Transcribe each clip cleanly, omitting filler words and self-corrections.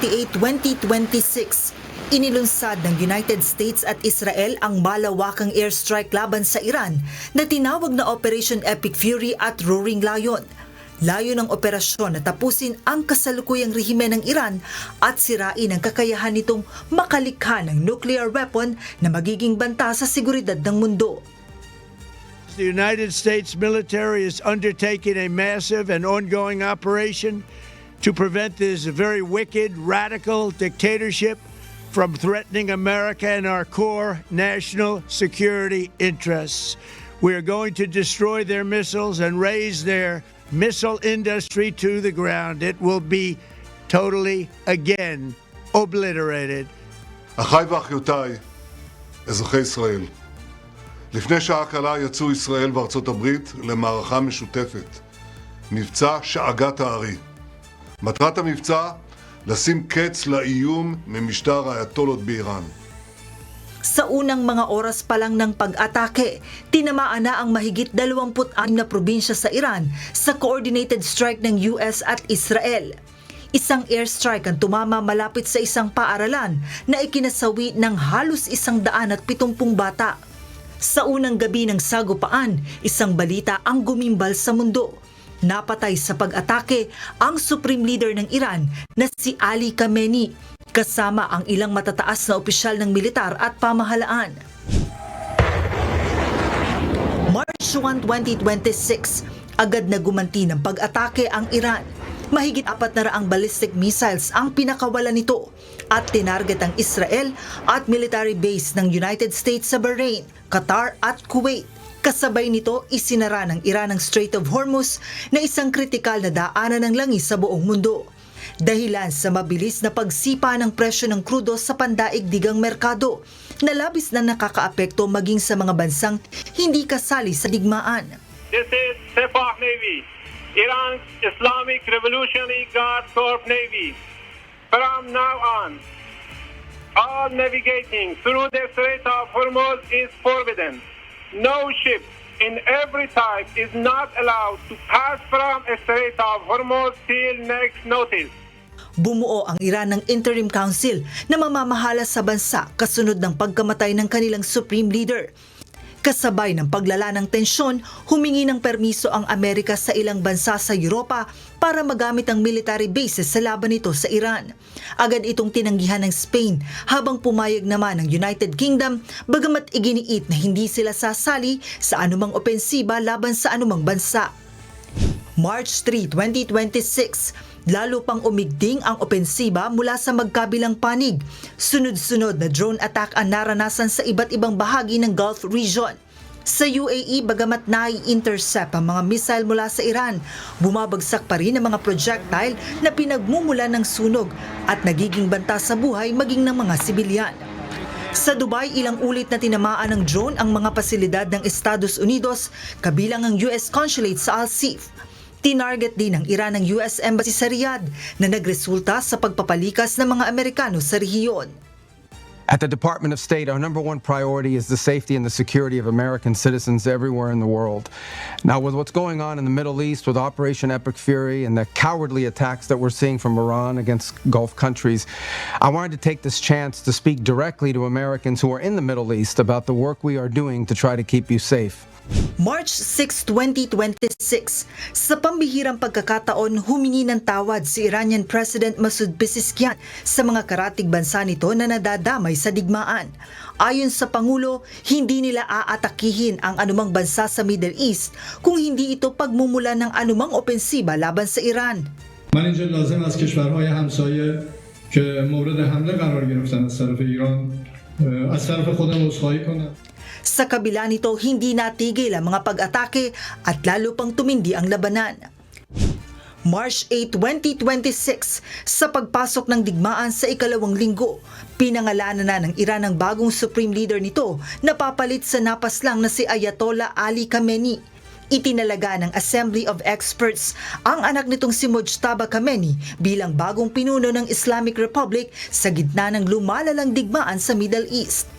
28, 2026, inilunsad ng United States at Israel ang malawakang airstrike laban sa Iran na tinawag na Operation Epic Fury at Roaring Lion. Layo ng operasyon na tapusin ang kasalukuyang rehimen ng Iran at sirain ang kakayahan nitong makalikha ng nuclear weapon na magiging banta sa seguridad ng mundo. The United States military is undertaking a massive and ongoing operation to prevent this very wicked, radical dictatorship from threatening America and our core national security interests. We are going to destroy their missiles and raise their missile industry to the ground. It will be totally, again, obliterated. אחיי ואחיותיי, אזרחי ישראל, לפני שעה קלה יצאו ישראל וארצות הברית למערכה משותפת, מבצע שאגת הארי. מטרת המבצע, לשים קץ לאיום ממשטר האייתולות באיראן. Sa unang mga oras pa lang ng pag-atake, tinamaan na ang mahigit 26 na probinsya sa Iran sa coordinated strike ng US at Israel. Isang airstrike ang tumama malapit sa isang paaralan na ikinasawi ng halos 170 bata. Sa unang gabi ng sagupaan, isang balita ang gumimbal sa mundo. Napatay sa pag-atake ang Supreme Leader ng Iran na si Ali Khamenei, kasama ang ilang matataas na opisyal ng militar at pamahalaan. March 1, 2026, agad na gumanti ng pag-atake ang Iran. Mahigit 400 ballistic missiles ang pinakawalan nito at tinarget ang Israel at military base ng United States sa Bahrain, Qatar at Kuwait. Kasabay nito, isinara ng Iran ang Strait of Hormuz na isang kritikal na daanan ng langis sa buong mundo. Dahilan sa mabilis na pagsipa ng presyo ng krudo sa pandaigdigang merkado na labis na nakakaapekto maging sa mga bansang hindi kasali sa digmaan. This is Sepah Navy, Iran's Islamic Revolutionary Guard Corps Navy. From now on, all navigating through the Strait of Hormuz is forbidden. No ship in every type is not allowed to pass from a Strait of Hormuz till next notice. Bumuo ang Iran ng Interim Council na mamamahala sa bansa kasunod ng pagkamatay ng kanilang Supreme Leader. Kasabay ng paglala ng tensyon, humingi ng permiso ang Amerika sa ilang bansa sa Europa para magamit ang military bases sa laban nito sa Iran. Agad itong tinanggihan ng Spain habang pumayag naman ng United Kingdom bagamat iginiit na hindi sila sasali sa anumang opensiba laban sa anumang bansa. March 3, 2026, lalo pang umigting ang opensiba mula sa magkabilang panig. Sunod-sunod na drone attack ang naranasan sa iba't ibang bahagi ng Gulf region. Sa UAE, bagamat nai-intercept ang mga missile mula sa Iran, bumabagsak pa rin ang mga projectile na pinagmumulan ng sunog at nagiging banta sa buhay maging ng mga sibilyan. Sa Dubai, ilang ulit na tinamaan ng drone ang mga pasilidad ng Estados Unidos, kabilang ang US Consulate sa Al-Sif. Tinarget din ng Iran ang US Embassy sa Riyadh na nagresulta sa pagpapalikas ng mga Amerikano sa rehiyon. At the Department of State, our number one priority is the safety and the security of American citizens everywhere in the world. Now, with what's going on in the Middle East with Operation Epic Fury and the cowardly attacks that we're seeing from Iran against Gulf countries, I wanted to take this chance to speak directly to Americans who are in the Middle East about the work we are doing to try to keep you safe. March 6, 2026, sa pambihirang pagkakataon humingi ng tawad si Iranian President Masoud Pezeshkian sa mga karatig bansa nito na nadadamay sa digmaan. Ayon sa Pangulo, hindi nila aatakihin ang anumang bansa sa Middle East kung hindi ito pagmumulan ng anumang opensiba laban sa Iran. من اینجا لازم از کشورهای همسایه که مورد حمله قرار گرفتن از طرف ایران از طرف خودم عذرخواهی کنم. Sa kabila nito, hindi natigil ang mga pag-atake at lalo pang tumindi ang labanan. March 8, 2026, sa pagpasok ng digmaan sa ikalawang linggo, pinangalanan na ng Iran ang bagong Supreme Leader nito na papalit sa napaslang na si Ayatollah Ali Khamenei. Itinalaga ng Assembly of Experts ang anak nitong si Mojtaba Khamenei bilang bagong pinuno ng Islamic Republic sa gitna ng lumalalang digmaan sa Middle East.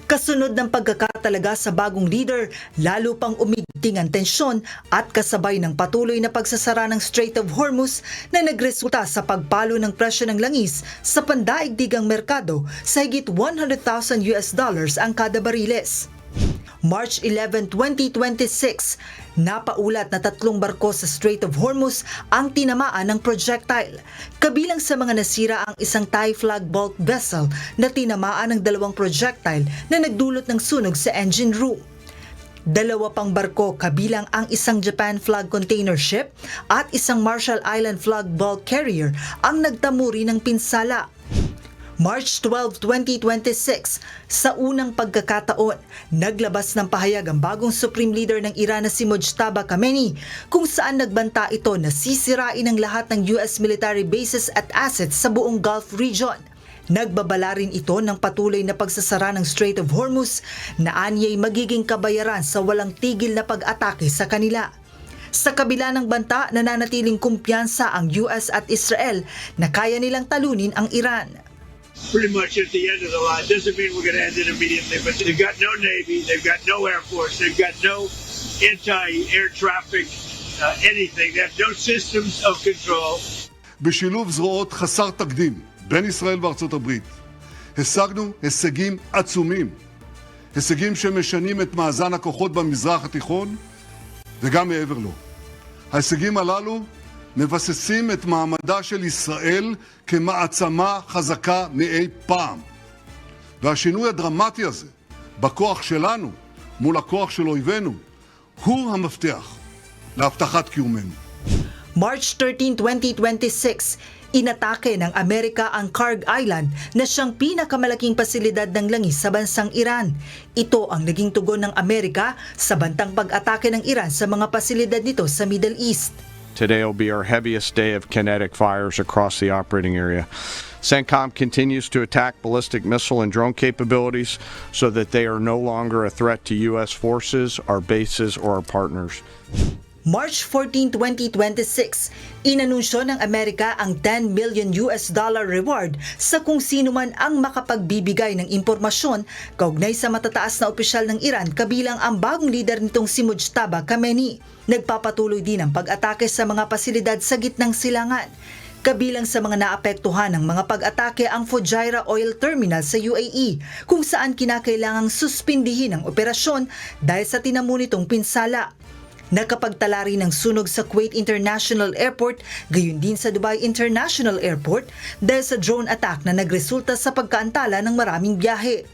Kasunod ng pagkakatalaga sa bagong leader, lalo pang umigting ang tensyon at kasabay ng patuloy na pagsasara ng Strait of Hormuz na nagresulta sa pagpalo ng presyo ng langis sa pandaigdigang merkado sa higit $100,000 ang kada bariles. March 11, 2026, napaulat na 3 barko sa Strait of Hormuz ang tinamaan ng projectile. Kabilang sa mga nasira ang isang Thai flag bulk vessel na tinamaan ng 2 projectile na nagdulot ng sunog sa engine room. 2 pang barko kabilang ang isang Japan flag container ship at isang Marshall Island flag bulk carrier ang nagtamuri ng pinsala. March 12, 2026, sa unang pagkakataon, naglabas ng pahayag ang bagong Supreme Leader ng Iran na si Mojtaba Khamenei kung saan nagbanta ito na sisirain ang lahat ng US military bases at assets sa buong Gulf region. Nagbabala rin ito ng patuloy na pagsasara ng Strait of Hormuz na anyay magiging kabayaran sa walang tigil na pag-atake sa kanila. Sa kabila ng banta, nananatiling kumpiyansa ang US at Israel na kaya nilang talunin ang Iran. Pretty much at the end of the line. Doesn't mean we're going to end it immediately, but they've got no Navy, they've got no Air Force, they've got no anti-air traffic, anything. They have no systems of control. בשילוב זרועות חסר תקדים בין ישראל וארצות הברית, השגנו הישגים עצומים. הישגים שמשנים את מאזן הכוחות במזרח התיכון וגם מעבר לו. ההישגים הללו מבססים את מעמדה של ישראל כמעצמה חזקה מאי פעם. והשינוי הדרמטי הזה בכוח שלנו מול הכוח של אויבינו הוא המפתח להבטחת קיומנו. March 13, 2026, inatake ng Amerika ang Kharg Island na siyang pinakamalaking pasilidad ng langis sa bansang Iran. Ito ang naging tugon ng Amerika sa bantang pag-atake ng Iran sa mga pasilidad nito sa Middle East. Today will be our heaviest day of kinetic fires across the operating area. CENTCOM continues to attack ballistic missile and drone capabilities so that they are no longer a threat to U.S. forces, our bases, or our partners. March 14, 2026, inanunsyo ng Amerika ang $10 million reward sa kung sino man ang makapagbibigay ng impormasyon kaugnay sa matataas na opisyal ng Iran kabilang ang bagong leader nitong si Mojtaba Khamenei. Nagpapatuloy din ang pag-atake sa mga pasilidad sa gitnang silangan. Kabilang sa mga naapektuhan ng mga pag-atake ang Fujairah Oil Terminal sa UAE kung saan kinakailangang suspindihin ang operasyon dahil sa tinamo nitong pinsala. Nakapagtala rin ng sunog sa Kuwait International Airport, gayon din sa Dubai International Airport dahil sa drone attack na nagresulta sa pagkaantala ng maraming biyahe.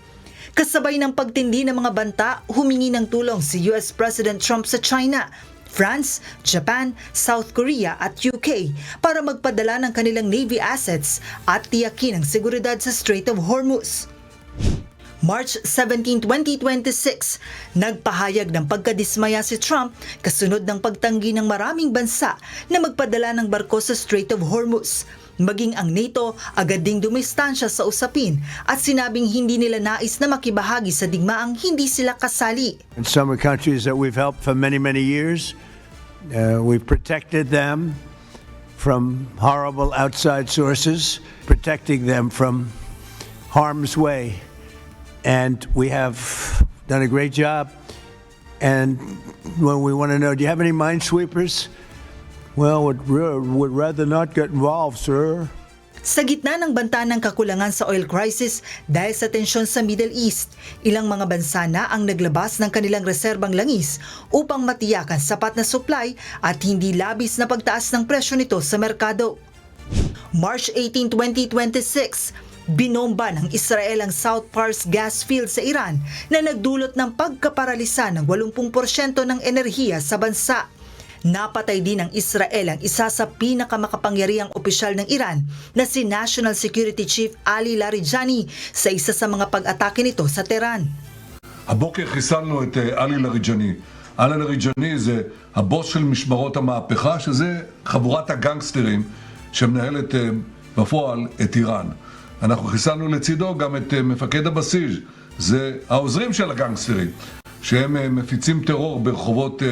Kasabay ng pagtindi ng mga banta, humingi ng tulong si US President Trump sa China, France, Japan, South Korea at UK para magpadala ng kanilang Navy assets at tiyakin ang seguridad sa Strait of Hormuz. March 17, 2026, nagpahayag ng pagkadismaya si Trump kasunod ng pagtanggi ng maraming bansa na magpadala ng barko sa Strait of Hormuz. Maging ang NATO agad ding dumistansya sa usapin at sinabing hindi nila nais na makibahagi sa digmaang hindi sila kasali. And some are countries that we've helped for many, many years. We've protected them from horrible outside sources, protecting them from harm's way. And we have done a great job. And when we want to know, do you have any minesweepers? Well, would rather not get involved, sir. Sa gitna ng banta ng kakulangan sa oil crisis dahil sa tensyon sa Middle East, ilang mga bansa na ang naglabas ng kanilang reserbang langis upang matiyakan sapat na supply at hindi labis na pagtaas ng presyo nito sa merkado. March 18, 2026, binomba ng Israel ang South Pars gas field sa Iran na nagdulot ng pagkaparalisa ng 80% ng enerhiya sa bansa. Napatay din ng Israel ang isa sa pinakamakapangyarihang opisyal ng Iran na si National Security Chief Ali Larijani sa isa sa mga pag-atake nito sa Tehran. הבוקר חיסלנו את עלי לריג'ני. עלי לריג'ני זה הבוס של משמרות המהפכה, שזה חבורת הגנגסטרים שמנהלת בפועל את איראן. אנחנו חיסלנו לצידו גם את מפקד הבסיס, זה העוזרים של הגנגסטרים, שהם מפיצים טרור ברחובות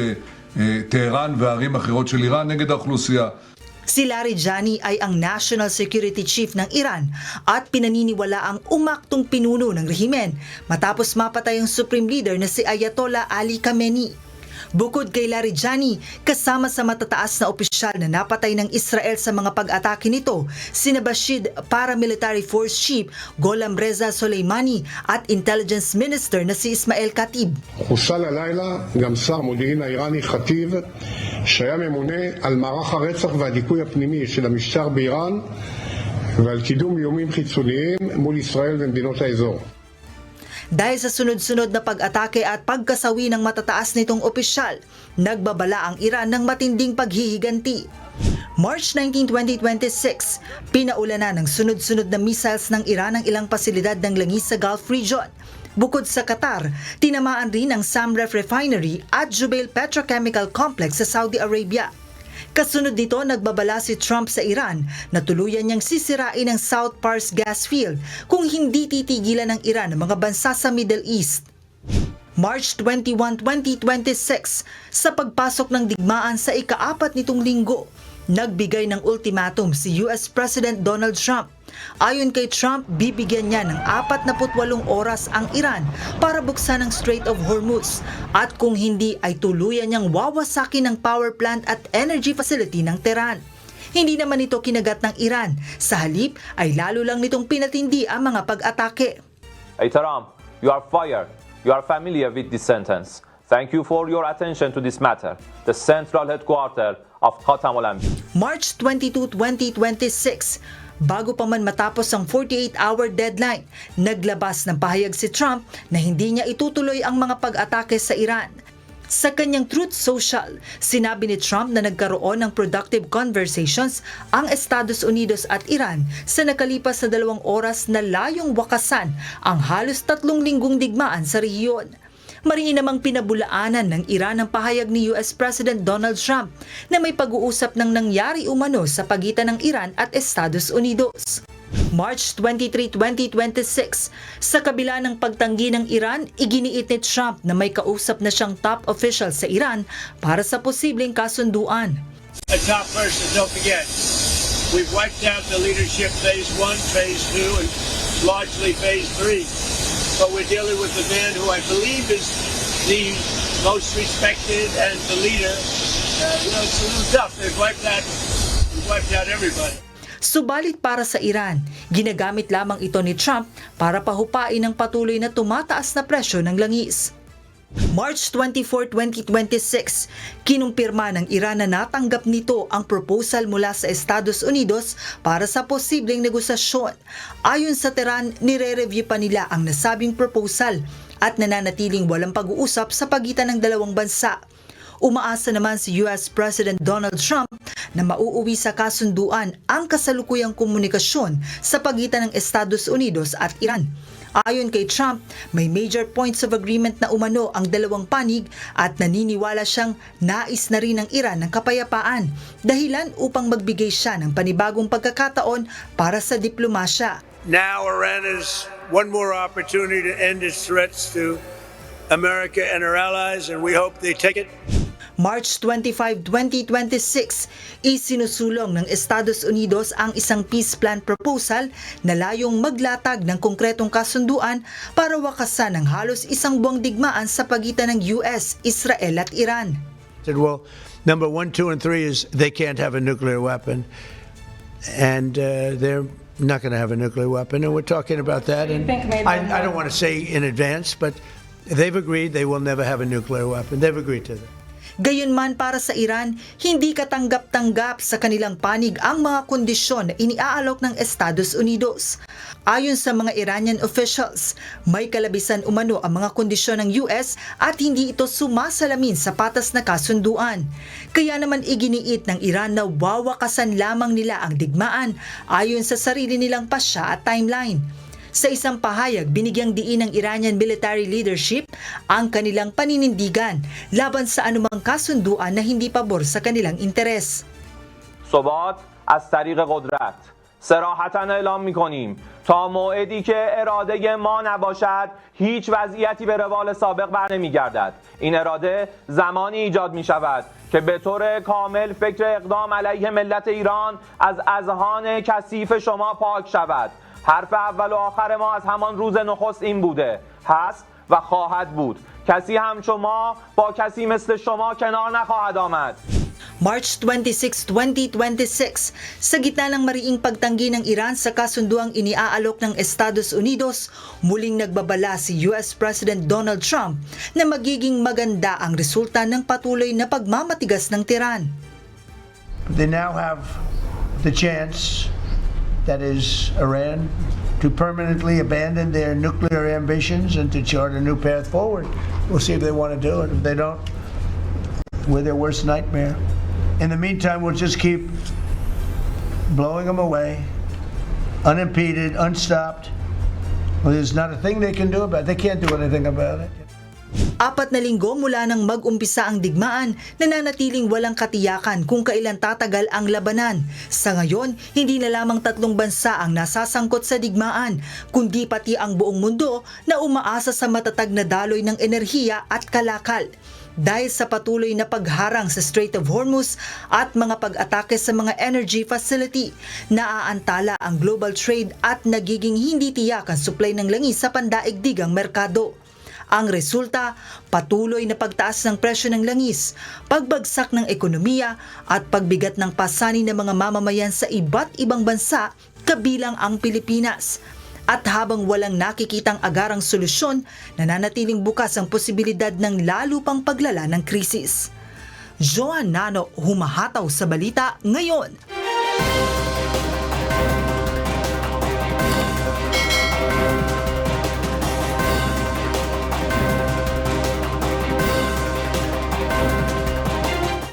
טהרן וערים אחרות של איראן נגד האוכלוסייה. Si Larijani ay ang National Security Chief ng Iran at pinaniniwala ang umaktong pinuno ng rehimen matapos mapatay ang Supreme Leader na si Ayatollah Ali Khamenei. Bukod kay Larijani, kasama sa matataas na opisyal na napatay ng Israel sa mga pag-atake nito, sina Bashid Paramilitary Force Chief Gholam Reza Soleimani at Intelligence Minister na si Ismail Khatib. חוסל הלילה גם שר מודיעין האיראני חטיב שהיה ממונה על מערך הרצח והדיכוי הפנימי של המשטר באיראן ועל קידום איומים חיצוניים מול ישראל ומדינות האזור. Dahil sa sunod-sunod na pag-atake at pagkasawi ng matataas nitong opisyal, nagbabala ang Iran ng matinding paghihiganti. March 19, 2026, pinaulanan ng sunod-sunod na missiles ng Iran ang ilang pasilidad ng langis sa Gulf region. Bukod sa Qatar, tinamaan rin ang Samref Refinery at Jubail Petrochemical Complex sa Saudi Arabia. Kasunod dito, nagbabala si Trump sa Iran na tuluyan niyang sisirain ang South Pars gas field kung hindi titigilan ng Iran ang mga bansa sa Middle East. March 21, 2026, sa pagpasok ng digmaan sa ika-4 nitong linggo, nagbigay ng ultimatum si US President Donald Trump. Ayon kay Trump, bibigyan niya ng 48 oras ang Iran para buksan ang Strait of Hormuz at kung hindi ay tuluyan niyang wawasakin ang power plant at energy facility ng Tehran. Hindi naman ito kinagat ng Iran. Sa halip ay lalo lang nitong pinatindi ang mga pag-atake. Hey Trump, you are fired. You are familiar with this sentence. Thank you for your attention to this matter. The central headquarters of Khatam al-Anbiya. March 22, 2026, bago pa man matapos ang 48-hour deadline, naglabas ng pahayag si Trump na hindi niya itutuloy ang mga pag-atake sa Iran. Sa kanyang Truth Social, sinabi ni Trump na nagkaroon ng productive conversations ang Estados Unidos at Iran sa nakalipas na 2 oras na layong wakasan ang halos 3 linggong digmaan sa rehiyon. Mariin namang pinabulaanan ng Iran ang pahayag ni US President Donald Trump na may pag-uusap ng nangyari umano sa pagitan ng Iran at Estados Unidos. March 23, 2026, sa kabila ng pagtanggi ng Iran, iginiit ni Trump na may kausap na siyang top official sa Iran para sa posibleng kasunduan. A top person, don't forget, we've wiped out the leadership phase 1, phase 2, and largely phase 3. But we're dealing with the man who I believe is the most respected and the leader. It's a little tough. We've wiped out everybody. Subalit para sa Iran, ginagamit lamang ito ni Trump para pahupain ang patuloy na tumataas na presyo ng langis. March 24, 2026, kinumpirma ng Iran na natanggap nito ang proposal mula sa Estados Unidos para sa posibleng negosasyon. Ayon sa Tehran, nire-review pa nila ang nasabing proposal at nananatiling walang pag-uusap sa pagitan ng dalawang bansa. Umaasa naman si US President Donald Trump na mauuwi sa kasunduan ang kasalukuyang komunikasyon sa pagitan ng Estados Unidos at Iran. Ayon kay Trump, may major points of agreement na umano ang dalawang panig at naniniwala siyang nais na rin ng Iran ng kapayapaan, dahilan upang magbigay siya ng panibagong pagkakataon para sa diplomasya. Now Iran has one more opportunity to end its threats to America and her allies, and we hope they take it. March 25, 2026, isinusulong ng Estados Unidos ang isang peace plan proposal na layong maglatag ng konkretong kasunduan para wakasan ang halos 1 buwang digmaan sa pagitan ng US, Israel at Iran. Said, well, number 1, 2, and 3 is they can't have a nuclear weapon, and they're not going to have a nuclear weapon, and we're talking about that. And I don't want to say in advance, but they've agreed they will never have a nuclear weapon. They've agreed to that. Gayunman para sa Iran, hindi katanggap-tanggap sa kanilang panig ang mga kondisyon na iniaalok ng Estados Unidos. Ayon sa mga Iranian officials, may kalabisan umano ang mga kondisyon ng US at hindi ito sumasalamin sa patas na kasunduan. Kaya naman iginiit ng Iran na wawakasan lamang nila ang digmaan ayon sa sarili nilang pasya at timeline. Sa isang pahayag, binigyang diin ng Iranian military leadership ang kanilang paninindigan laban sa anumang kasunduan na hindi pabor sa kanilang interes. ثبات از طریق قدرت صراحتاً اعلام می‌کنیم تا موعدی که اراده ما نباشد هیچ وضعیتی به روال سابق برنمیگردد. این اراده زمانی ایجاد می‌شود که به طور کامل فکر اقدام علیه ملت ایران از اذهان کثیف شما پاک شود. حرف اول و آخر ما از همان روز نخست این بوده، هست و خواهد بود. کسی همچون ما با کسی مثل شما کنار نخواهد آمد. March 26, 2026, sa gitna ng mariing pagtanggi ng Iran sa kasunduang iniaalok ng Estados Unidos, muling nagbabala si US President Donald Trump na magiging maganda ang resulta ng patuloy na pagmamatigas ng Tehran. They now have the chance, that is Iran, to permanently abandon their nuclear ambitions and to chart a new path forward. We'll see if they want to do it. If they don't, we're their worst nightmare. In the meantime, we'll just keep blowing them away, unimpeded, unstopped. Well, there's not a thing they can do about it. They can't do anything about it. 4 na linggo mula nang mag-umpisa ang digmaan, nananatiling walang katiyakan kung kailan tatagal ang labanan. Sa ngayon, hindi na lamang 3 bansa ang nasasangkot sa digmaan, kundi pati ang buong mundo na umaasa sa matatag na daloy ng enerhiya at kalakal. Dahil sa patuloy na pagharang sa Strait of Hormuz at mga pag-atake sa mga energy facility, naaantala ang global trade at nagiging hindi tiyak ang supply ng langis sa pandaigdigang merkado. Ang resulta, patuloy na pagtaas ng presyo ng langis, pagbagsak ng ekonomiya at pagbigat ng pasanin ng mga mamamayan sa iba't ibang bansa kabilang ang Pilipinas. At habang walang nakikitang agarang solusyon, nananatiling bukas ang posibilidad ng lalo pang paglala ng krisis. Joan Nano, humahataw sa balita ngayon.